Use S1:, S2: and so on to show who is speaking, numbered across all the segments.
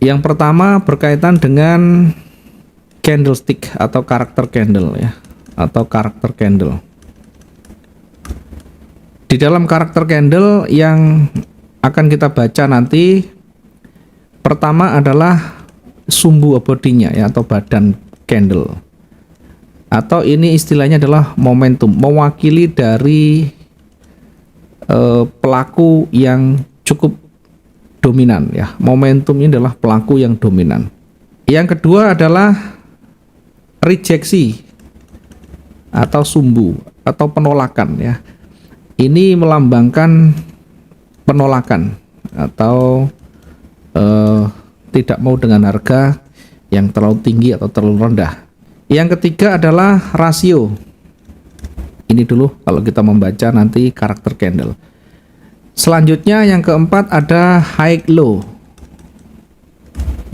S1: Yang pertama berkaitan dengan candlestick atau karakter candle ya, atau karakter candle. Di dalam karakter candle yang akan kita baca nanti, pertama adalah sumbu bodinya ya, atau badan candle. Atau ini istilahnya adalah momentum, mewakili dari pelaku yang cukup dominan ya. Momentum ini adalah pelaku yang dominan. Yang kedua adalah rejeksi atau sumbu atau penolakan ya. Ini melambangkan penolakan atau tidak mau dengan harga yang terlalu tinggi atau terlalu rendah. Yang ketiga adalah rasio. Ini dulu kalau kita membaca nanti karakter candle. Selanjutnya yang keempat ada high low.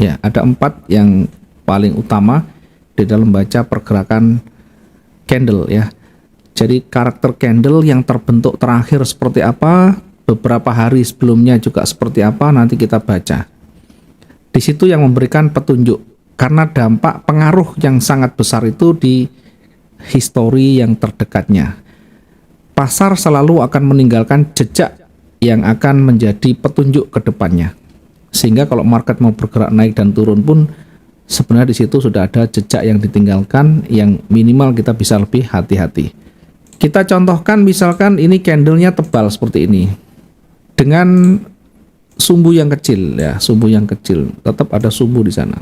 S1: Ya, ada 4 yang paling utama di dalam baca pergerakan candle ya. Jadi karakter candle yang terbentuk terakhir seperti apa, beberapa hari sebelumnya juga seperti apa, nanti kita baca. Di situ yang memberikan petunjuk, karena dampak pengaruh yang sangat besar itu di histori yang terdekatnya. Pasar selalu akan meninggalkan jejak yang akan menjadi petunjuk ke depannya. Sehingga kalau market mau bergerak naik dan turun pun sebenarnya di situ sudah ada jejak yang ditinggalkan yang minimal kita bisa lebih hati-hati. Kita contohkan misalkan ini candlenya tebal seperti ini. Dengan sumbu yang kecil ya, sumbu yang kecil, tetap ada sumbu di sana.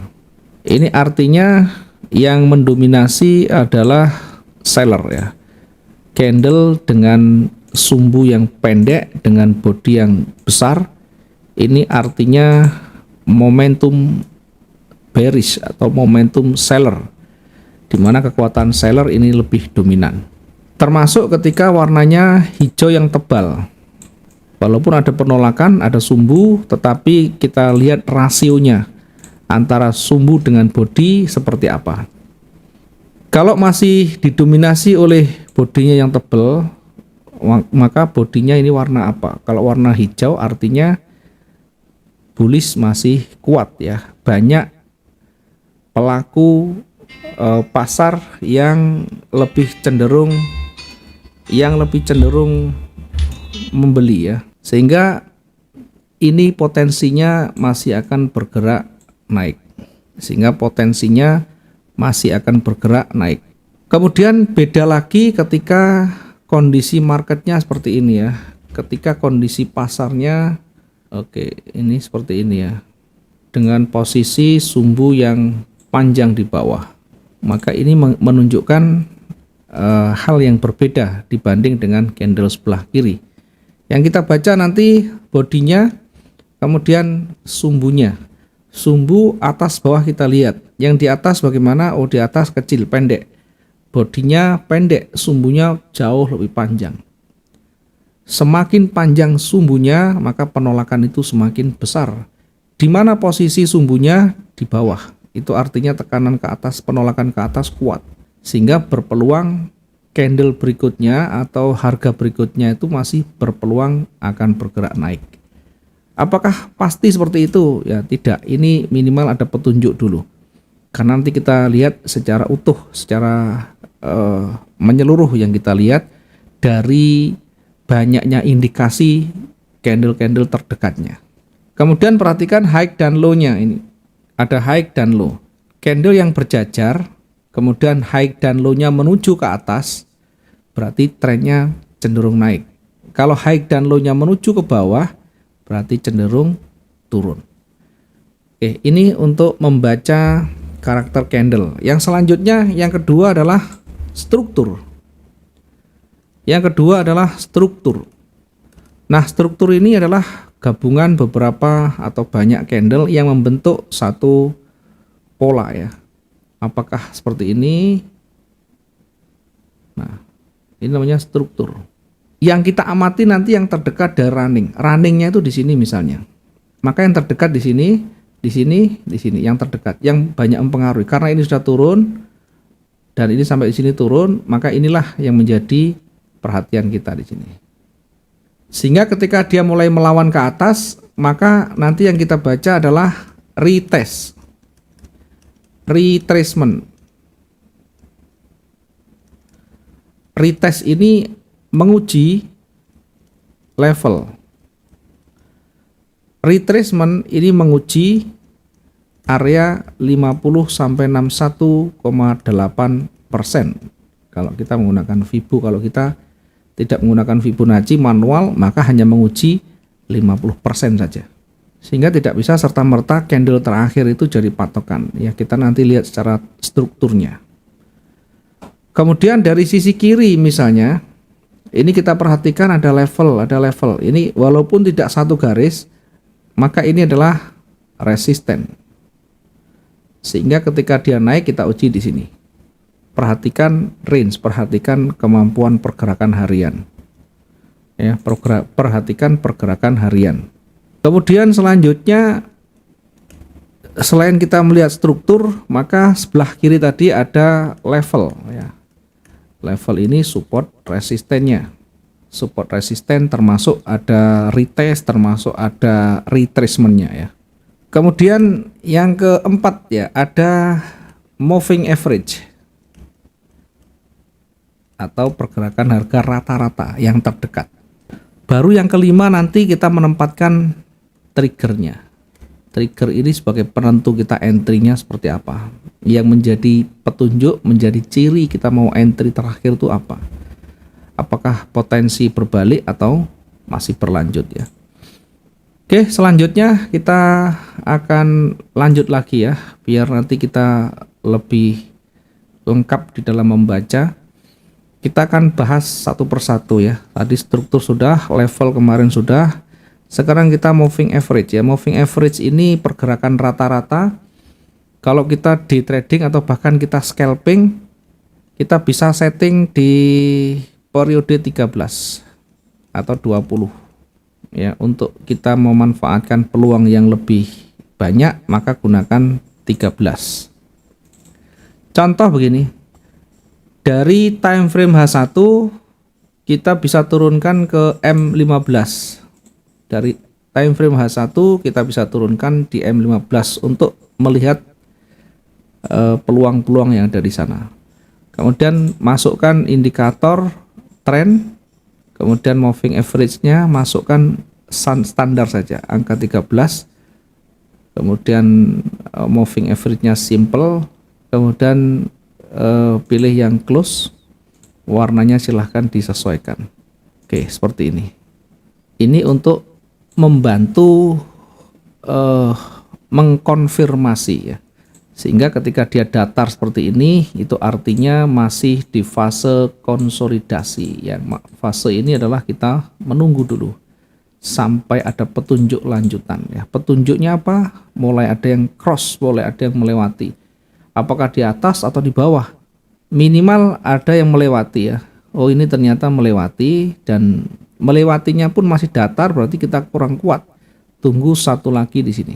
S1: Ini artinya yang mendominasi adalah seller ya. Candle dengan sumbu yang pendek dengan body yang besar, ini artinya momentum bearish atau momentum seller, di mana kekuatan seller ini lebih dominan. Termasuk ketika warnanya hijau yang tebal. Walaupun ada penolakan, ada sumbu, tetapi kita lihat rasionya antara sumbu dengan body seperti apa. Kalau masih didominasi oleh bodinya yang tebal, maka bodinya ini warna apa? Kalau warna hijau artinya bullish masih kuat ya. Banyak pelaku pasar yang lebih cenderung membeli ya. Sehingga ini potensinya masih akan bergerak naik. Kemudian beda lagi ketika kondisi marketnya seperti ini ya. Ketika kondisi pasarnya ini seperti ini ya. Dengan posisi sumbu yang panjang di bawah. Maka ini menunjukkan hal yang berbeda dibanding dengan candle sebelah kiri. Yang kita baca nanti bodinya, kemudian sumbunya. Sumbu atas bawah kita lihat. Yang di atas bagaimana? Oh, di atas kecil, pendek. Bodinya pendek, sumbunya jauh lebih panjang. Semakin panjang sumbunya, maka penolakan itu semakin besar. Di mana posisi sumbunya? Di bawah. Itu artinya tekanan ke atas, penolakan ke atas kuat. Sehingga berpeluang candle berikutnya atau harga berikutnya itu masih berpeluang akan bergerak naik. Apakah pasti seperti itu? Ya tidak, ini minimal ada petunjuk dulu. Karena nanti kita lihat secara utuh, secara menyeluruh yang kita lihat dari banyaknya indikasi candle-candle terdekatnya. Kemudian perhatikan high dan low-nya ini. Ada high dan low. Candle yang berjajar, kemudian high dan low-nya menuju ke atas, berarti trennya cenderung naik. Kalau high dan low-nya menuju ke bawah, berarti cenderung turun. Ini untuk membaca karakter candle. Yang selanjutnya, yang kedua adalah struktur. Nah, struktur ini adalah gabungan beberapa atau banyak candle yang membentuk satu pola ya. Apakah seperti ini? Nah, ini namanya struktur. Yang kita amati nanti yang terdekat dari running. Runningnya itu di sini misalnya. Maka yang terdekat di sini, di sini yang terdekat, yang banyak mempengaruhi. Karena ini sudah turun dan ini sampai di sini turun, maka inilah yang menjadi perhatian kita di sini. Sehingga ketika dia mulai melawan ke atas, maka nanti yang kita baca adalah retest, retracement. Retest ini menguji level. Retracement ini menguji area 50 sampai 61,8%. Kalau kita menggunakan Fibo, kalau kita tidak menggunakan Fibonacci manual, maka hanya menguji 50% saja. Sehingga tidak bisa serta-merta candle terakhir itu jadi patokan. Ya, kita nanti lihat secara strukturnya. Kemudian dari sisi kiri misalnya, ini kita perhatikan ada level. Ini walaupun tidak satu garis, maka ini adalah resisten. Sehingga ketika dia naik kita uji di sini. Perhatikan range, perhatikan kemampuan pergerakan harian. Ya, perhatikan pergerakan harian. Kemudian selanjutnya, selain kita melihat struktur, maka sebelah kiri tadi ada level. Ya. Level ini support resistennya. Support resisten termasuk ada retest, termasuk ada retracementnya ya. Kemudian yang keempat ya, ada moving average atau pergerakan harga rata-rata yang terdekat. Baru yang kelima nanti kita menempatkan triggernya. Trigger ini sebagai penentu kita entry-nya seperti apa. Yang menjadi petunjuk, menjadi ciri kita mau entry terakhir itu apa. Apakah potensi berbalik atau masih berlanjut ya. Oke, selanjutnya kita akan lanjut lagi ya, biar nanti kita lebih lengkap di dalam membaca. Kita akan bahas satu persatu ya. Tadi struktur sudah, level kemarin sudah. Sekarang kita moving average ya. Moving average ini pergerakan rata-rata. Kalau kita di trading atau bahkan kita scalping, kita bisa setting di periode 13 atau 20 ya. Untuk kita memanfaatkan peluang yang lebih banyak, maka gunakan 13. Contoh begini, dari time frame H1 kita bisa turunkan ke M15. Dari time frame H1 kita bisa turunkan di M15 untuk melihat peluang-peluang yang ada di sana. Kemudian masukkan indikator trend, kemudian moving average-nya masukkan standar saja, angka 13. Kemudian moving average-nya simple, kemudian pilih yang close, warnanya silahkan disesuaikan. Oke, seperti ini. Ini untuk membantu mengkonfirmasi ya. Sehingga ketika dia datar seperti ini, itu artinya masih di fase konsolidasi ya. Fase ini adalah kita menunggu dulu sampai ada petunjuk lanjutan ya. Petunjuknya apa? Mulai ada yang cross, mulai ada yang melewati. Apakah di atas atau di bawah? Minimal ada yang melewati ya. Oh, ini ternyata melewati, dan melewatinya pun masih datar, berarti kita kurang kuat. Tunggu satu lagi di sini.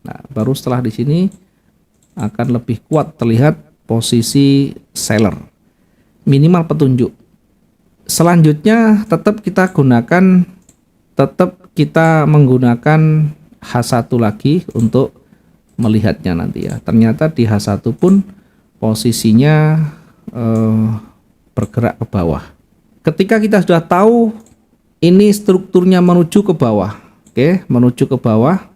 S1: Nah, baru setelah di sini akan lebih kuat terlihat posisi seller. Minimal petunjuk. Selanjutnya tetap kita menggunakan H1 lagi untuk melihatnya nanti ya. Ternyata di H1 pun posisinya bergerak ke bawah. Ketika kita sudah tahu ini strukturnya menuju ke bawah, oke, menuju ke bawah,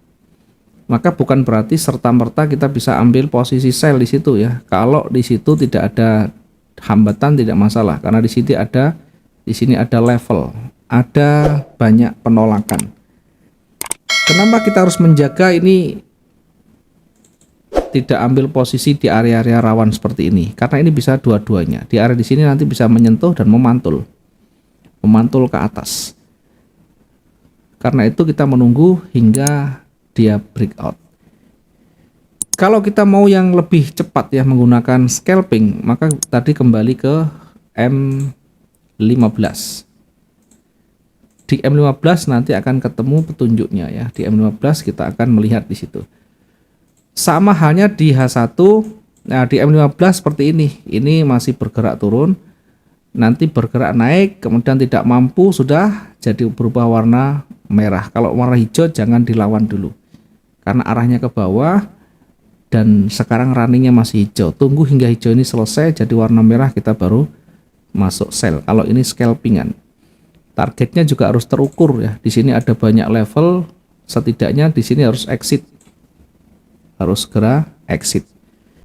S1: maka bukan berarti serta-merta kita bisa ambil posisi sell di situ ya. Kalau di situ tidak ada hambatan tidak masalah, karena di sini ada level, ada banyak penolakan. Kenapa kita harus menjaga ini tidak ambil posisi di area-area rawan seperti ini? Karena ini bisa dua-duanya. Di area di sini nanti bisa menyentuh dan memantul ke atas. Karena itu kita menunggu hingga dia breakout. Kalau kita mau yang lebih cepat ya menggunakan scalping, maka tadi kembali ke M15. Di M15 nanti akan ketemu petunjuknya ya. Di M15 kita akan melihat di situ. Sama halnya di H1. Nah, di M15 seperti ini. Ini masih bergerak turun. Nanti bergerak naik, kemudian tidak mampu, sudah jadi berubah warna merah. Kalau warna hijau jangan dilawan dulu. karena arahnya ke bawah dan sekarang runningnya masih hijau. Tunggu hingga hijau ini selesai jadi warna merah, kita baru masuk sell. Kalau ini scalpingan, targetnya juga harus terukur ya. Di sini ada banyak level, setidaknya di sini harus exit, harus segera exit.